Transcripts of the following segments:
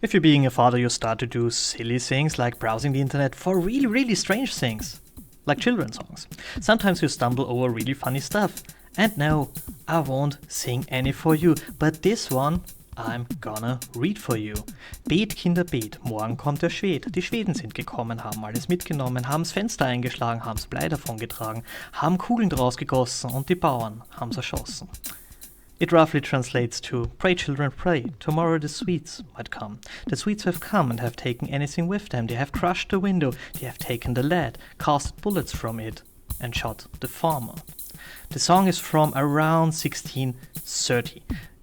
If you're being a father, you start to do silly things like browsing the internet for really, really strange things, like children's songs. Sometimes you stumble over really funny stuff. And no, I won't sing any for you, but this one I'm gonna read for you. Bet, Kinder, bet, morgen kommt der Schwed. Die Schweden sind gekommen, haben alles mitgenommen, haben's Fenster eingeschlagen, haben's Blei davongetragen, haben Kugeln draus gegossen und die Bauern haben's erschossen. It roughly translates to, pray children pray, tomorrow the Swedes might come. The Swedes have come and have taken anything with them. They have crushed the window, they have taken the lead, casted bullets from it, and shot the farmer. The song is from around 1630,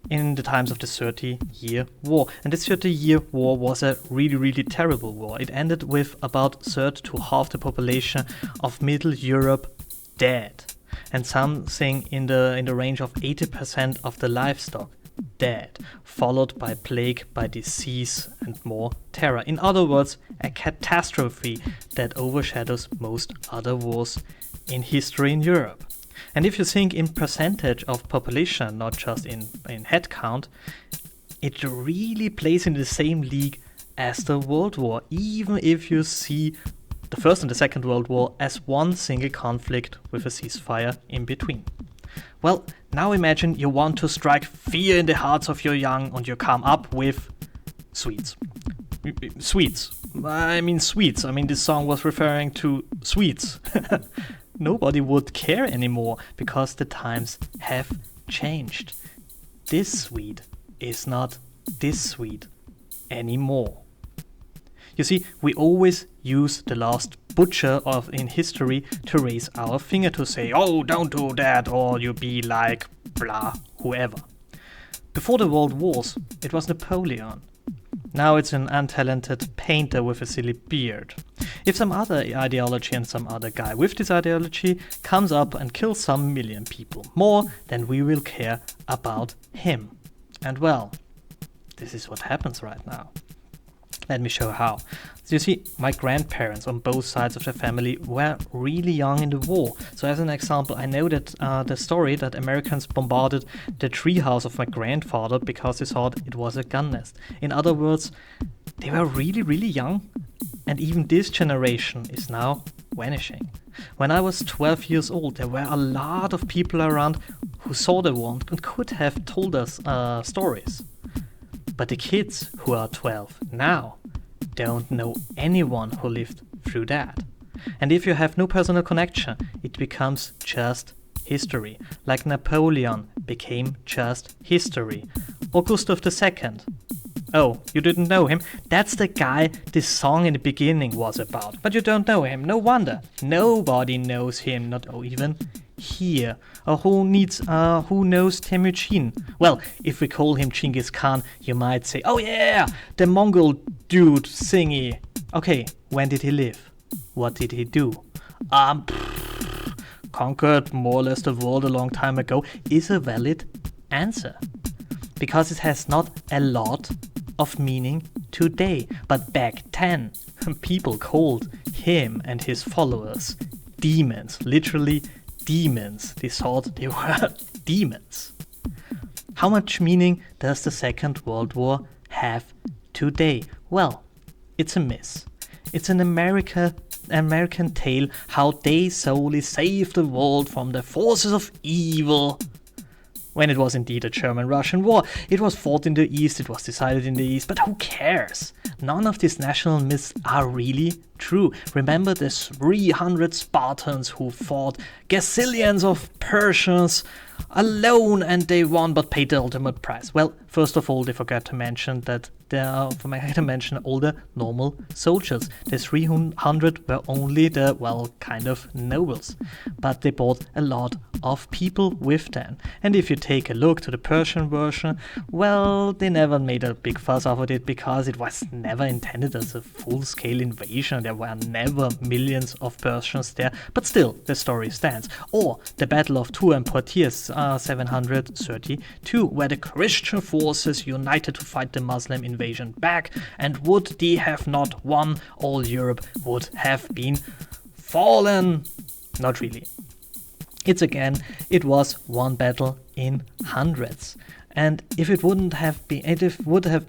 in the times of the 30-Year War. And this 30-Year War was a really, really terrible war. It ended with about a third to half the population of Middle Europe dead. And something in the range of 80% of the livestock dead, followed by plague, by disease and more terror. In other words, a catastrophe that overshadows most other wars in history in Europe. And if you think in percentage of population, not just in head count, it really plays in the same league as the World War, even if you see the First and the Second World War as one single conflict with a ceasefire in between. Well, now imagine you want to strike fear in the hearts of your young and you come up with Swedes. Swedes. I mean, this song was referring to Swedes. Nobody would care anymore because the times have changed. This Swede is not this Swede anymore. You see, we always use the last butcher in history to raise our finger to say, oh, don't do that, or you be like blah, whoever. Before the World Wars, it was Napoleon. Now it's an untalented painter with a silly beard. If some other ideology and some other guy with this ideology comes up and kills some million people more, then we will care about him. And well, this is what happens right now. Let me show how. So you see, my grandparents on both sides of the family were really young in the war. So as an example, I know that the story that Americans bombarded the treehouse of my grandfather because they thought it was a gun nest. In other words, they were really, really young. And even this generation is now vanishing. When I was 12 years old, there were a lot of people around who saw the war and could have told us stories. But the kids who are 12 now don't know anyone who lived through that. And if you have no personal connection, it becomes just history. Like Napoleon became just history. Or Gustav II. Oh, you didn't know him? That's the guy this song in the beginning was about. But you don't know him, no wonder. Nobody knows him, not even here. Who knows Temujin? Well, if we call him Genghis Khan, you might say, oh yeah, the Mongol dude thingy. Okay, when did he live? What did he do? Conquered more or less the world a long time ago is a valid answer. Because it has not a lot of meaning today. But back then, people called him and his followers demons, literally demons. They thought they were demons. How much meaning does the Second World War have today? Well, it's a myth. It's an American tale how they solely saved the world from the forces of evil. When it was indeed a German-Russian war, it was fought in the East, it was decided in the East, but who cares? None of these national myths are really true. Remember the 300 Spartans who fought gazillions of Persians alone and they won but paid the ultimate price. Well, first of all, they forgot to mention that all the normal soldiers. The 300 were only the, well, kind of nobles. But they brought a lot of people with them. And if you take a look to the Persian version, well, they never made a big fuss out of it because it was never intended as a full-scale invasion. There were never millions of Persians there. But still, the story stands. Or the Battle of Tours and Poitiers, 732, where the Christian forces united to fight the Muslim invasion back, and would they have not won, all Europe would have been fallen. Not really. It was one battle in hundreds. And if it would have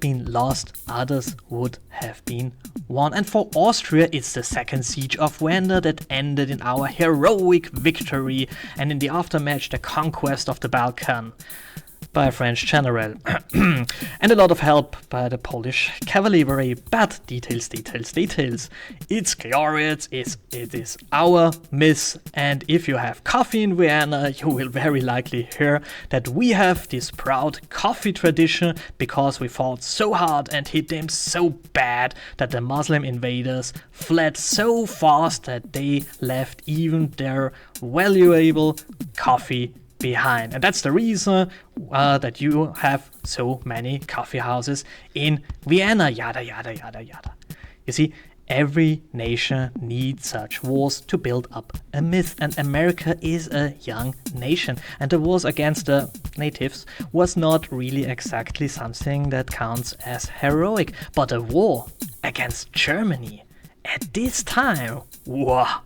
been lost, others would have been won. And for Austria, it's the second siege of Vienna that ended in our heroic victory, and in the aftermatch, the conquest of the Balkan by a French general, and a lot of help by the Polish cavalry. But details. It's glorious, it is our myth, and if you have coffee in Vienna, you will very likely hear that we have this proud coffee tradition because we fought so hard and hit them so bad that the Muslim invaders fled so fast that they left even their valuable coffee behind. And that's the reason that you have so many coffee houses in Vienna, yada yada yada yada. You see, every nation needs such wars to build up a myth, and America is a young nation, and the wars against the natives was not really exactly something that counts as heroic, but a war against Germany at this time, wow,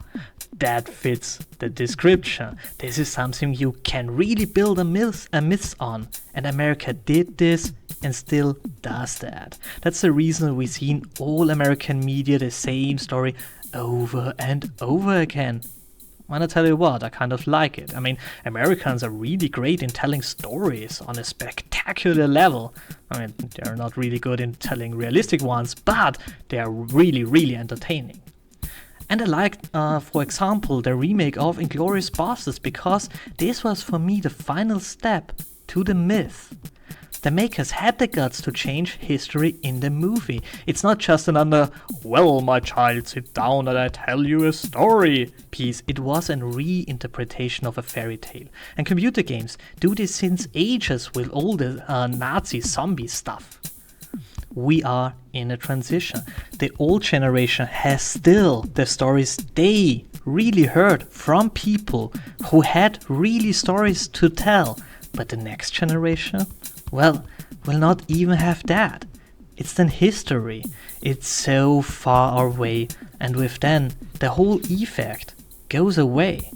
that fits the description. This is something you can really build a myth on, and America did this and still does that. That's the reason we see in all American media the same story over and over again. And I tell you what, I kind of like it. I mean, Americans are really great in telling stories on a spectacular level. I mean, they're not really good in telling realistic ones, but they are really, really entertaining. And I liked, for example, the remake of Inglourious Basterds, because this was for me the final step to the myth. The makers had the guts to change history in the movie. It's not just another, well, my child, sit down and I tell you a story piece. It was a reinterpretation of a fairy tale. And computer games do this since ages with all the Nazi zombie stuff. We are in a transition. The old generation has still the stories they really heard from people who had really stories to tell. But the next generation, well, will not even have that. It's then history. It's so far away, and with then the whole effect goes away.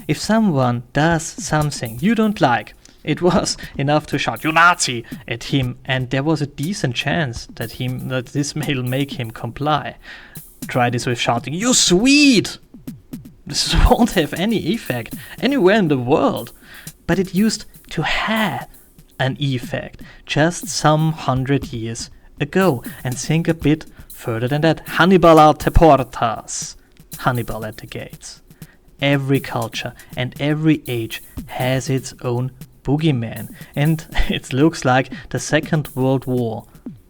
If someone does something you don't like, it was enough to shout, "You Nazi!" at him, and there was a decent chance that this will make him comply. Try this with shouting, "You Swede!" This won't have any effect anywhere in the world. But it used to have an effect just some 100 years ago. And think a bit further than that. Hannibal at the portas. Hannibal at the gates. Every culture and every age has its own boogeyman, and it looks like the Second World War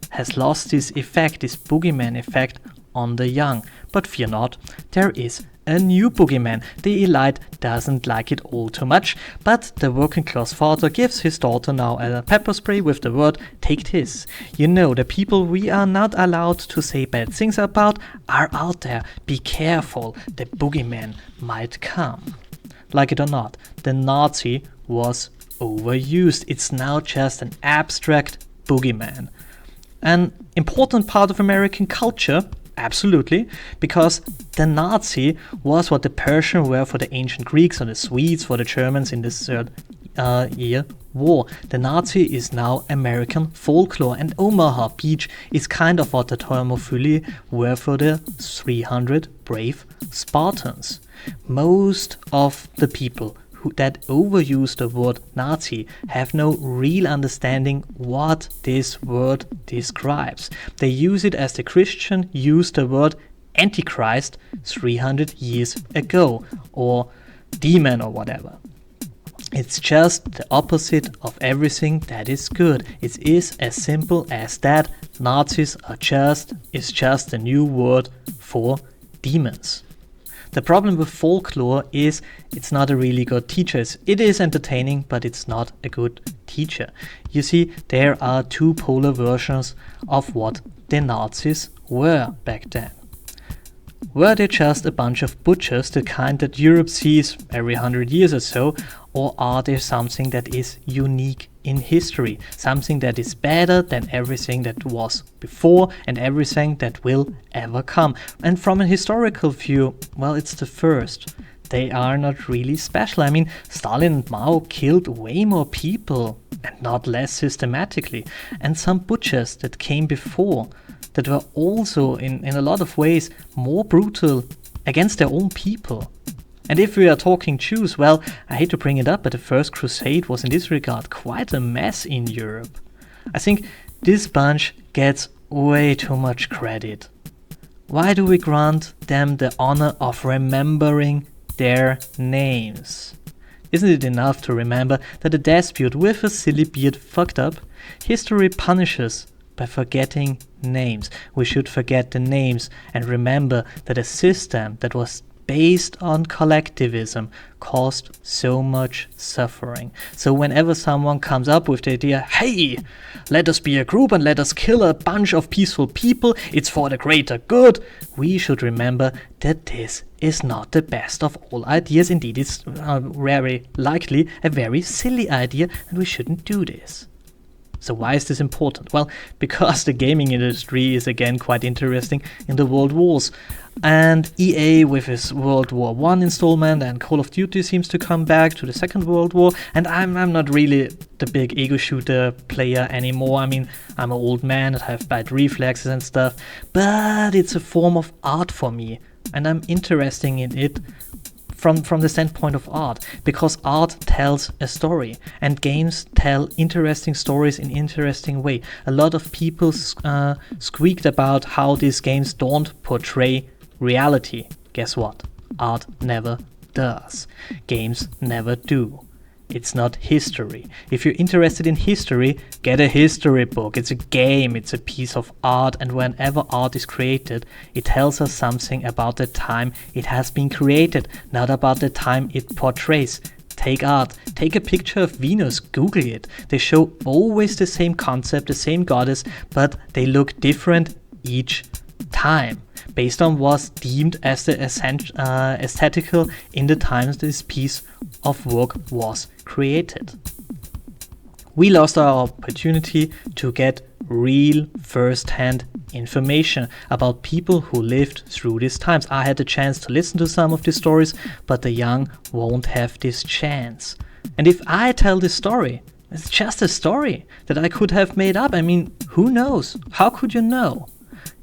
has lost this effect, this boogeyman effect on the young. But fear not, there is a new boogeyman. The elite doesn't like it all too much, but the working class father gives his daughter now a pepper spray with the word, "Take this." You know, the people we are not allowed to say bad things about are out there. Be careful, the boogeyman might come. Like it or not, the Nazi was overused. It's now just an abstract boogeyman. An important part of American culture, absolutely, because the Nazi was what the Persians were for the ancient Greeks or the Swedes for the Germans in the Third Year War. The Nazi is now American folklore, and Omaha Beach is kind of what the Thermopylae were for the 300 brave Spartans. Most of the people that overuse the word Nazi have no real understanding what this word describes. They use it as the Christian used the word Antichrist 300 years ago, or demon or whatever. It's just the opposite of everything that is good. It is as simple as that. Nazis is just a new word for demons. The problem with folklore is it's not a really good teacher. It is entertaining, but it's not a good teacher. You see, there are two polar versions of what the Nazis were back then. Were they just a bunch of butchers, the kind that Europe sees every 100 years or so, or are they something that is unique in history, something that is better than everything that was before and everything that will ever come? And from a historical view, well, it's the first. They are not really special. I mean, Stalin and Mao killed way more people and not less systematically. And some butchers that came before that were also in a lot of ways more brutal against their own people. And if we are talking Jews, well, I hate to bring it up, but the First Crusade was in this regard quite a mess in Europe. I think this bunch gets way too much credit. Why do we grant them the honor of remembering their names? Isn't it enough to remember that a despot with a silly beard fucked up? History punishes by forgetting names. We should forget the names and remember that a system that was based on collectivism caused so much suffering. So whenever someone comes up with the idea, hey, let us be a group and let us kill a bunch of peaceful people, it's for the greater good, we should remember that this is not the best of all ideas. Indeed, it's very likely a very silly idea, and we shouldn't do this. So why is this important? Well, because the gaming industry is again quite interesting in the World Wars. And EA with his World War I installment, and Call of Duty seems to come back to the Second World War. And I'm not really the big ego shooter player anymore. I mean, I'm an old man and have bad reflexes and stuff. But it's a form of art for me. And I'm interested in it from the standpoint of art, because art tells a story and games tell interesting stories in interesting way. A lot of people squeaked about how these games don't portray reality. Guess what? Art never does. Games never do. It's not history. If you're interested in history, get a history book. It's a game, it's a piece of art, and whenever art is created, it tells us something about the time it has been created, not about the time it portrays. Take art, take a picture of Venus, Google it. They show always the same concept, the same goddess, but they look different each time, based on what's deemed as the aesthetical in the times this piece of work was created. We lost our opportunity to get real first-hand information about people who lived through these times. I had the chance to listen to some of these stories, but the young won't have this chance. And if I tell this story, it's just a story that I could have made up. I mean, who knows? How could you know?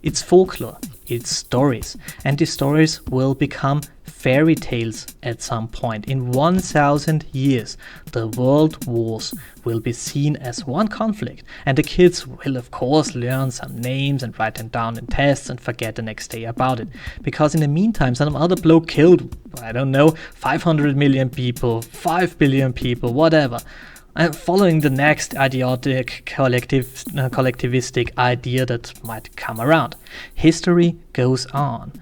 It's folklore, it's stories, and these stories will become fairy tales at some point. In 1,000 years, the world wars will be seen as one conflict, and the kids will of course learn some names and write them down in tests and forget the next day about it. Because in the meantime, some other bloke killed, I don't know, 500 million people, 5 billion people, whatever. Following the next idiotic collectivistic idea that might come around. History goes on.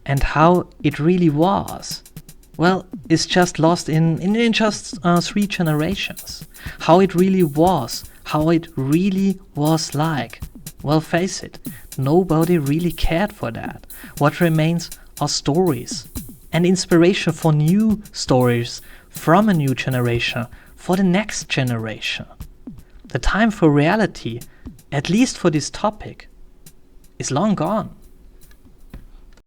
And how it really was, well, it's just lost in just 3 generations. How it really was like. Well, face it, nobody really cared for that. What remains are stories and inspiration for new stories from a new generation, for the next generation. The time for reality, at least for this topic, is long gone.